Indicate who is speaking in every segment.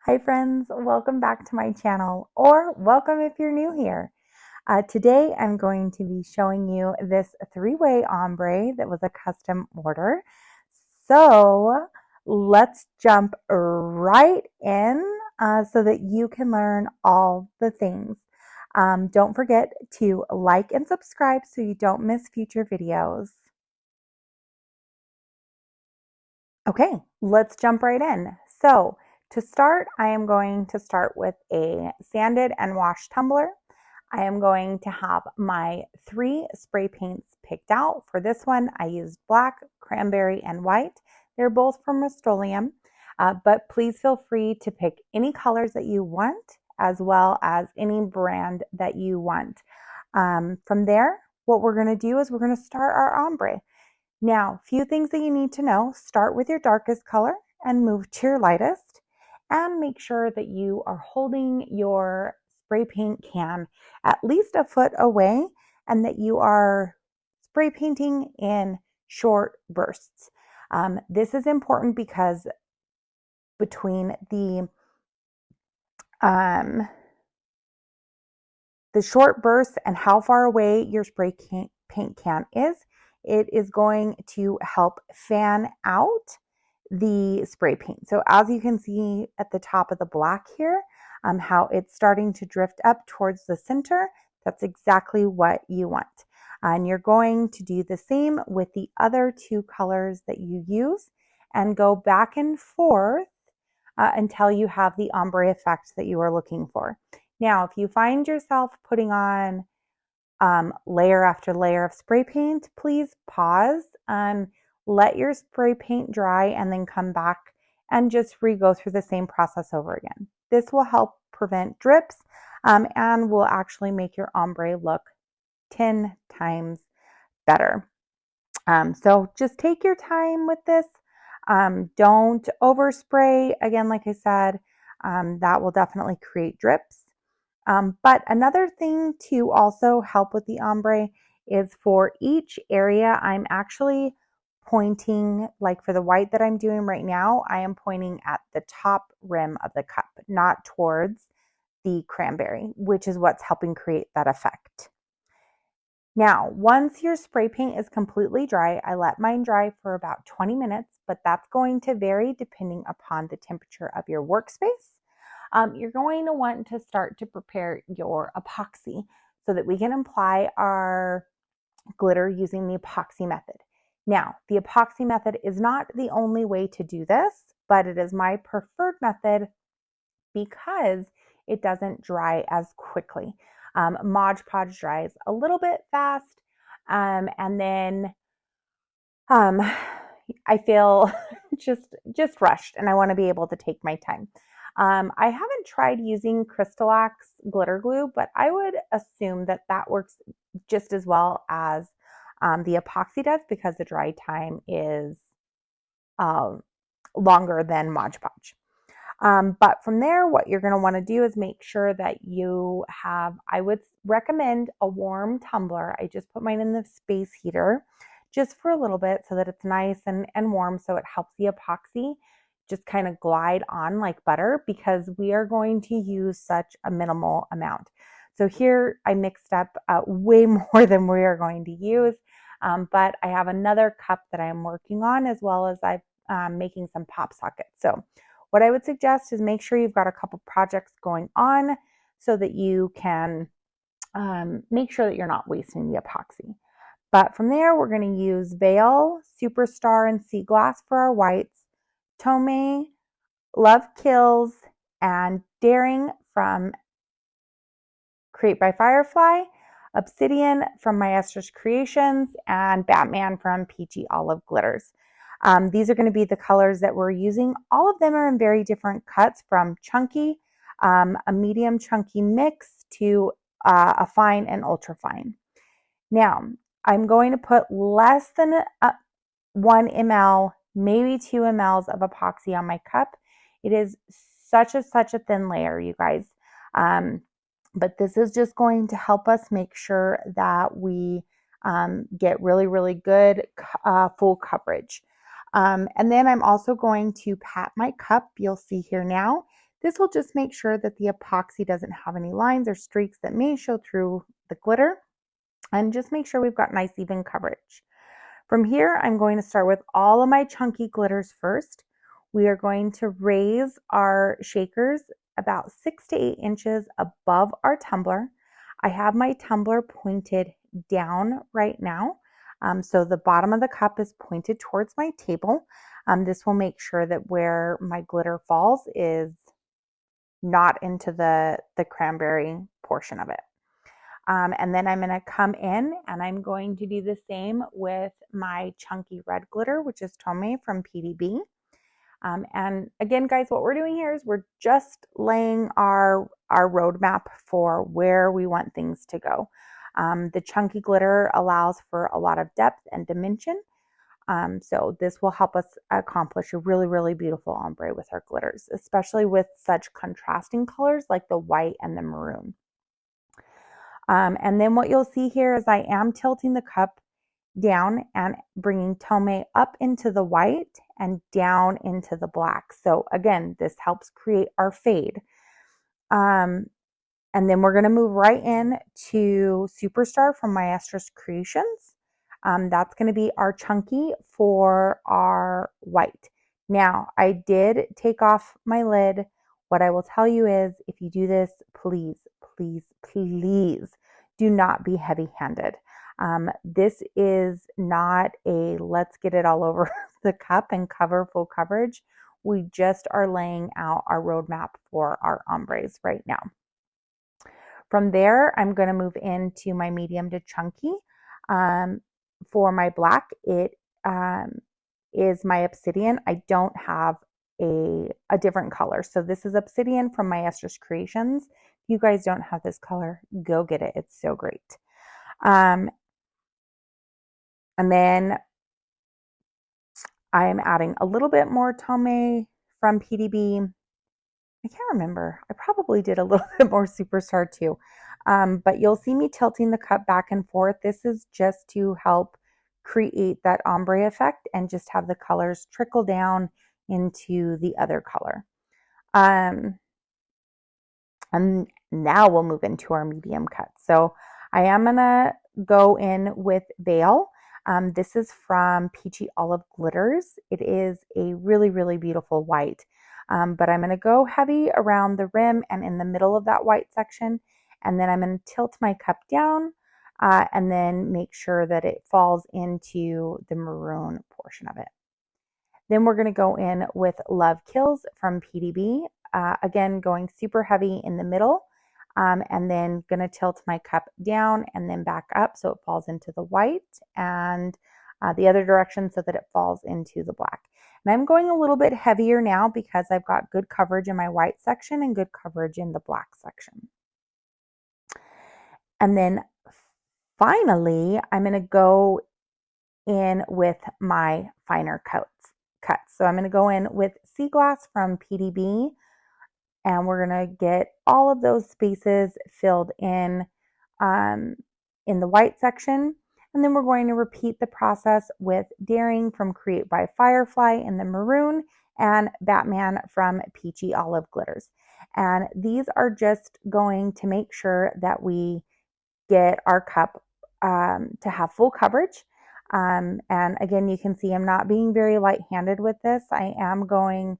Speaker 1: Hi friends, welcome back to my channel, or welcome if you're new here. Today I'm going to be showing you this three-way ombre that was a custom order. So let's jump right in so that you can learn all the things. Don't forget to like and subscribe so you don't miss future videos. Okay, let's jump right in. So to start, I am going to start with a sanded and washed tumbler. I am going to have my 3 spray paints picked out. For this one, I used black, cranberry, and white. They're both from Rust-Oleum, but please feel free to pick any colors that you want, as well as any brand that you want. From there, what we're going to do is we're going to start our ombre. Now, a few things that you need to know. Start with your darkest color and move to your lightest, and make sure that you are holding your spray paint can at least a foot away and that you are spray painting in short bursts. This is important because between um, the short bursts and how far away your spray paint can is, it is going to help fan out the spray paint. So as you can see at the top of the black here, how it's starting to drift up towards the center, that's exactly what you want. And you're going to do the same with the other 2 colors that you use and go back and forth until you have the ombre effect that you are looking for. Now, if you find yourself putting on layer after layer of spray paint, please pause, let your spray paint dry, and then come back and just re-go through the same process over again. This will help prevent drips and will actually make your ombre look 10 times better. So just take your time with this. Don't overspray. Again, like I said, that will definitely create drips. But another thing to also help with the ombre is for each area, I'm actually pointing, like for the white that I'm doing right now, I am pointing at the top rim of the cup, not towards the cranberry, which is what's helping create that effect. Now, once your spray paint is completely dry, I let mine dry for about 20 minutes, but that's going to vary depending upon the temperature of your workspace. You're going to want to start to prepare your epoxy so that we can apply our glitter using the epoxy method. Now, the epoxy method is not the only way to do this, but it is my preferred method because it doesn't dry as quickly. Mod Podge dries a little bit fast, and then I feel just rushed, and I want to be able to take my time. I haven't tried using Crystalax glitter glue, but I would assume that that works just as well as the epoxy does because the dry time is longer than Mod Podge. But from there, what you're going to want to do is make sure that you have, I would recommend a warm tumbler. I just put mine in the space heater just for a little bit so that it's nice and warm, so it helps the epoxy just kind of glide on like butter because we are going to use such a minimal amount. So here I mixed up way more than we are going to use, but I have another cup that I'm working on, as well as I'm making some pop sockets. So what I would suggest is make sure you've got a couple projects going on so that you can make sure that you're not wasting the epoxy. But from there, we're going to use Veil, Superstar, and Sea Glass for our whites, Tome, Love Kills, and Daring from Create by Firefly, Obsidian from My Esther's Creations, and Batman from Peachy Olive Glitters. These are going to be the colors that we're using. All of them are in very different cuts, from chunky, a medium chunky mix, to a fine and ultra fine. Now, I'm going to put less than 1 ml, maybe 2 mLs of epoxy on my cup. It is such a thin layer, you guys. But this is just going to help us make sure that we get really good full coverage. And then I'm also going to pat my cup. You'll see here now This will just make sure that the epoxy doesn't have any lines or streaks that may show through the glitter, and just make sure we've got nice even coverage. From here, I'm going to start with all of my chunky glitters first. We are going to raise our shakers about 6 to 8 inches above our tumbler. I have my tumbler pointed down right now. So the bottom of the cup is pointed towards my table. This will make sure that where my glitter falls is not into the cranberry portion of it. And then I'm going to come in and I'm going to do the same with my chunky red glitter, which is Tome from PDB. And again, guys, what we're doing here is we're just laying our roadmap for where we want things to go. The chunky glitter allows for a lot of depth and dimension. So this will help us accomplish a really, really beautiful ombre with our glitters, especially with such contrasting colors like the white and the maroon. And then what you'll see here is I am tilting the cup down and bringing Tome up into the white and down into the black. So again, this helps create our fade. And then we're going to move right in to Superstar from Maestra's Creations. That's going to be our chunky for our white. Now, I did take off my lid. What I will tell you is if you do this, please, please, please do not be heavy-handed. This is not a let's get it all over the cup and cover full coverage. We just are laying out our roadmap for our ombres right now. From there, I'm going to move into my medium to chunky. For my black, it is my obsidian. I don't have a different color. So this is obsidian from Maestra's Creations. If you guys don't have this color, go get it. It's so great. And then I'm adding a little bit more Tome from PDB. I can't remember. I probably did a little bit more Superstar too. But you'll see me tilting the cup back and forth. This is just to help create that ombre effect and just have the colors trickle down into the other color. And now we'll move into our medium cut. So I am going to go in with Veil. This is from Peachy Olive Glitters. It is a really, really beautiful white. But I'm going to go heavy around the rim and in the middle of that white section. And then I'm going to tilt my cup down and then make sure that it falls into the maroon portion of it. Then we're going to go in with Love Kills from PDB. Again, going super heavy in the middle. And then going to tilt my cup down and then back up so it falls into the white and the other direction so that it falls into the black. And I'm going a little bit heavier now because I've got good coverage in my white section and good coverage in the black section. And then finally, I'm going to go in with my finer cuts. So I'm going to go in with Sea Glass from PDB. And we're going to get all of those spaces filled in the white section. And then we're going to repeat the process with Daring from Create by Firefly in the maroon and Batman from Peachy Olive Glitters. And these are just going to make sure that we get our cup to have full coverage. And again, you can see I'm not being very light-handed with this. I am going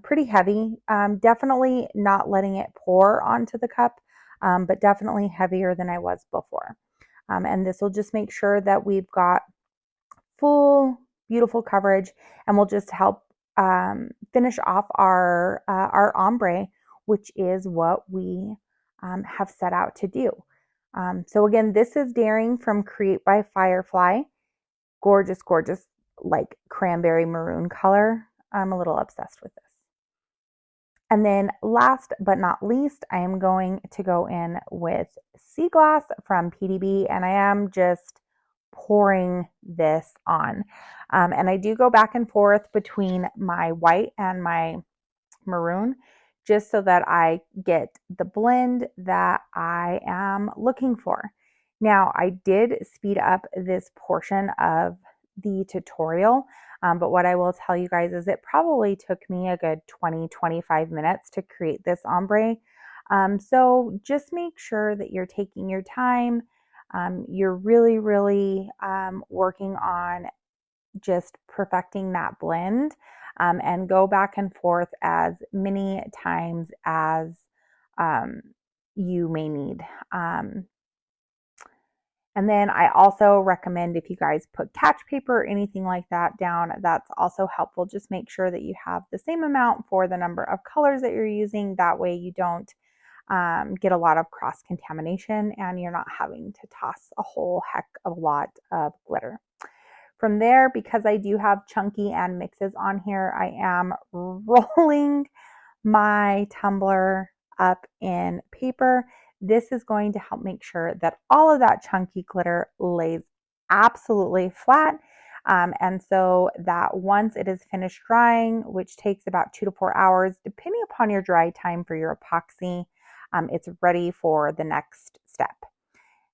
Speaker 1: pretty heavy, definitely not letting it pour onto the cup, but definitely heavier than I was before. And this will just make sure that we've got full, beautiful coverage, and will just help finish off our ombre, which is what we have set out to do. So again, this is Daring from Create by Firefly. Gorgeous, gorgeous, like cranberry maroon color. I'm a little obsessed with this. And then last but not least, I am going to go in with Sea Glass from PDB, and I am just pouring this on. And I do go back and forth between my white and my maroon, just so that I get the blend that I am looking for. Now, I did speed up this portion of the tutorial. But what I will tell you guys is it probably took me a good 20-25 minutes to create this ombre. So just make sure that you're taking your time. You're really, really working on just perfecting that blend, and go back and forth as many times as you may need. And then I also recommend, if you guys put catch paper or anything like that down, that's also helpful. Just make sure that you have the same amount for the number of colors that you're using. That way you don't get a lot of cross contamination and you're not having to toss a whole heck of a lot of glitter. From there, because I do have chunky and mixes on here, I am rolling my tumbler up in paper. This is going to help make sure that all of that chunky glitter lays absolutely flat. And so that once it is finished drying, which takes about 2 to 4 hours, depending upon your dry time for your epoxy, it's ready for the next step.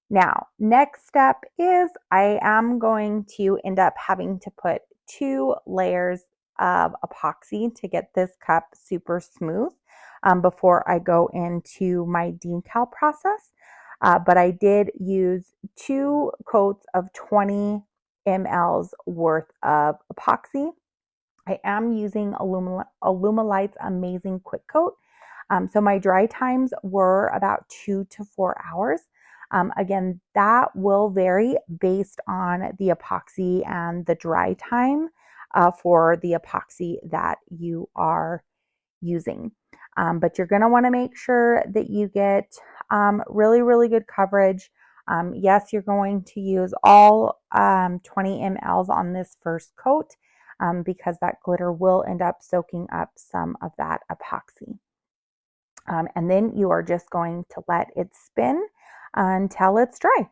Speaker 1: Now, next step is I am going to end up having to put 2 layers of epoxy to get this cup super smooth before I go into my decal process. But I did use 2 coats of 20 mLs worth of epoxy. I am using Alumilite's Amazing Quick Coat. So my dry times were about 2 to 4 hours. Again, that will vary based on the epoxy and the dry time for the epoxy that you are using. But you're going to want to make sure that you get really, really good coverage. Yes, you're going to use all 20 mLs on this first coat because that glitter will end up soaking up some of that epoxy. And then you are just going to let it spin until it's dry.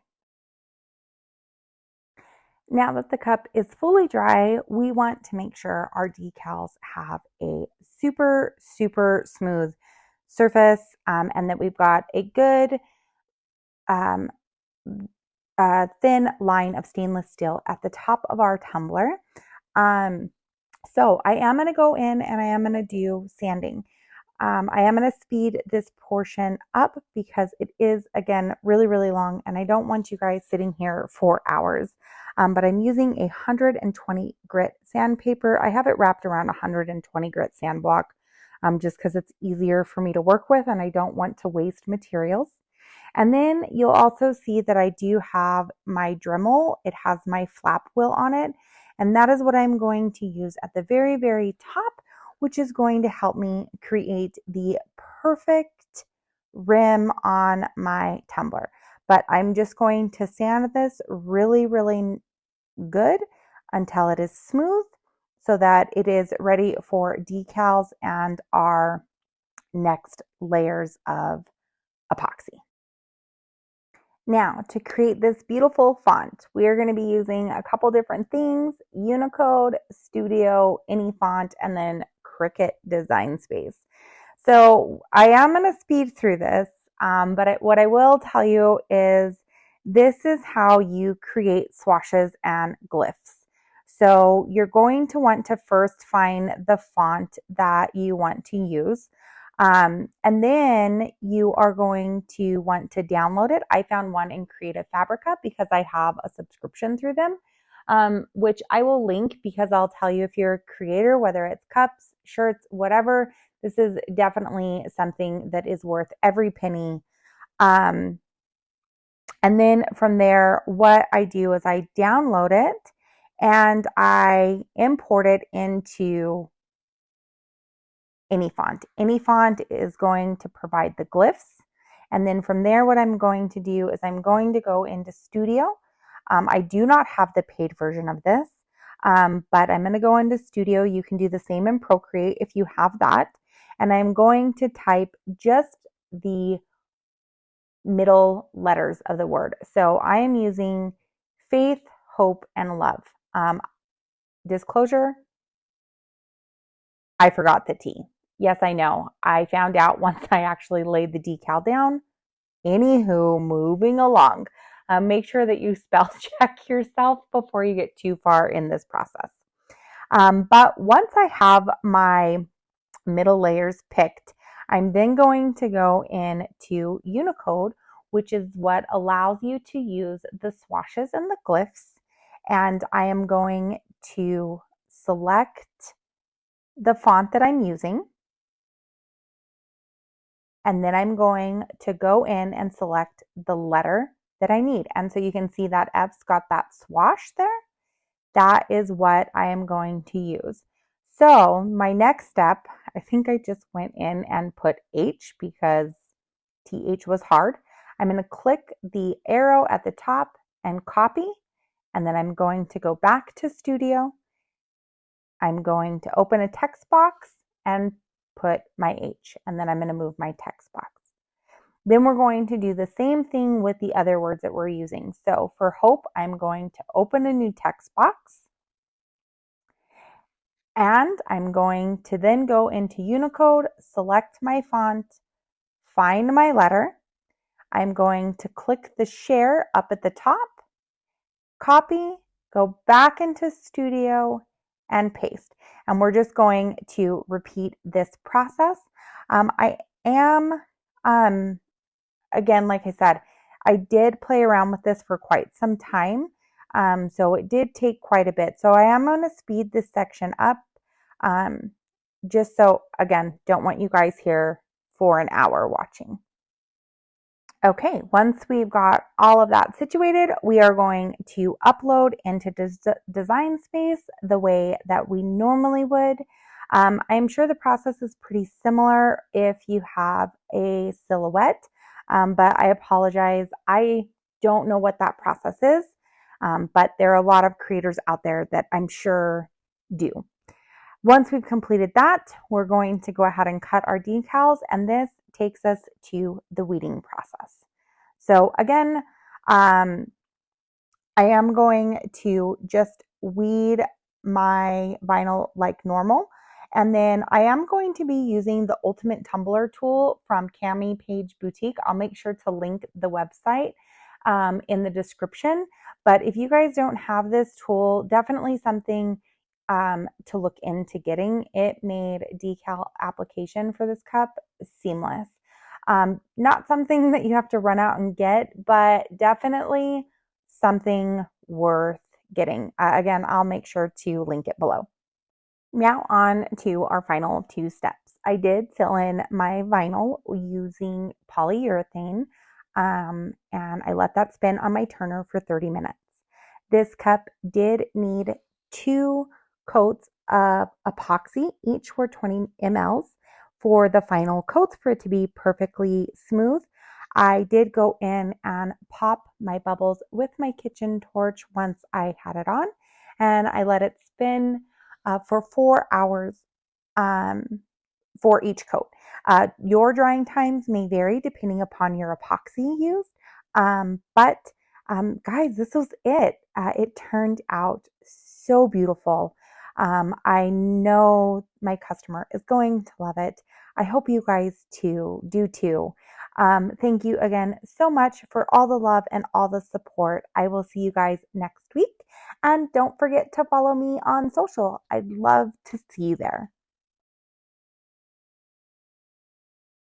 Speaker 1: Now that the cup is fully dry, we want to make sure our decals have a super, super smooth surface, and that we've got a good thin line of stainless steel at the top of our tumbler. So I am going to go in and I am going to do sanding. I am going to speed this portion up because it is, again, really, really long and I don't want you guys sitting here for hours. But I'm using a 120 grit sandpaper. I have it wrapped around a 120 grit sand block just because it's easier for me to work with and I don't want to waste materials. And then you'll also see that I do have my Dremel. It has my flap wheel on it. And that is what I'm going to use at the very, very top, which is going to help me create the perfect rim on my tumbler. But I'm just going to sand this really, really good until it is smooth so that it is ready for decals and our next layers of epoxy. Now, to create this beautiful font, we are going to be using a couple different things: Unicode, Studio, any font, and then Cricut Design Space. So I am going to speed through this, but what I will tell you is this is how you create swashes and glyphs. So you're going to want to first find the font that you want to use. And then you are going to want to download it. I found one in Creative Fabrica because I have a subscription through them, which I will link because I'll tell you, if you're a creator, whether it's cups, shirts, whatever, this is definitely something that is worth every penny. And then from there, what I do is I download it and I import it into any font. Any font is going to provide the glyphs. And then from there, what I'm going to do is I'm going to go into Studio. I do not have the paid version of this, but I'm going to go into Studio. You can do the same in Procreate if you have that. And I'm going to type just the middle letters of the word. So I am using faith, hope, and love. Disclosure, I forgot the T. Yes, I know. I found out once I actually laid the decal down. Anywho, moving along. Make sure that you spell check yourself before you get too far in this process. But once I have my middle layers picked, I'm then going to go into Unicode, which is what allows you to use the swashes and the glyphs. And I am going to select the font that I'm using. And then I'm going to go in and select the letter that I need. And so you can see that F's got that swash there. That is what I am going to use. So my next step, I think I just went in and put H because TH was hard. I'm going to click the arrow at the top and copy, and then I'm going to go back to Studio. I'm going to open a text box and put my H, and then I'm going to move my text box. Then we're going to do the same thing with the other words that we're using. So for hope, I'm going to open a new text box. And I'm going to then go into Unicode, select my font, find my letter. I'm going to click the share up at the top, copy, go back into Studio, and paste. And we're just going to repeat this process. I am, again, like I said, I did play around with this for quite some time. So it did take quite a bit. So I am going to speed this section up. Just so, again, don't want you guys here for an hour watching. Okay, once we've got all of that situated, we are going to upload into Design Space the way that we normally would. I'm sure the process is pretty similar if you have a silhouette, but I apologize. I don't know what that process is, but there are a lot of creators out there that I'm sure do. Once we've completed that, we're going to go ahead and cut our decals, and this takes us to the weeding process. So again, I am going to just weed my vinyl like normal, and then I am going to be using the Ultimate Tumbler tool from Cami Page Boutique. I'll make sure to link the website in the description, but if you guys don't have this tool, definitely something to look into getting. It made decal application for this cup seamless. Not something that you have to run out and get, but definitely something worth getting. Again, I'll make sure to link it below. Now on to our final two steps. I did fill in my vinyl using polyurethane, and I let that spin on my turner for 30 minutes. This cup did need 2 coats of epoxy. Each were 20 mLs for the final coats for it to be perfectly smooth. I did go in and pop my bubbles with my kitchen torch once I had it on, and I let it spin for 4 hours for each coat. Your drying times may vary depending upon your epoxy used, but guys, this was it. It turned out so beautiful. I know my customer is going to love it. I hope you guys do too. Thank you again so much for all the love and all the support. I will see you guys next week. And don't forget to follow me on social. I'd love to see you there.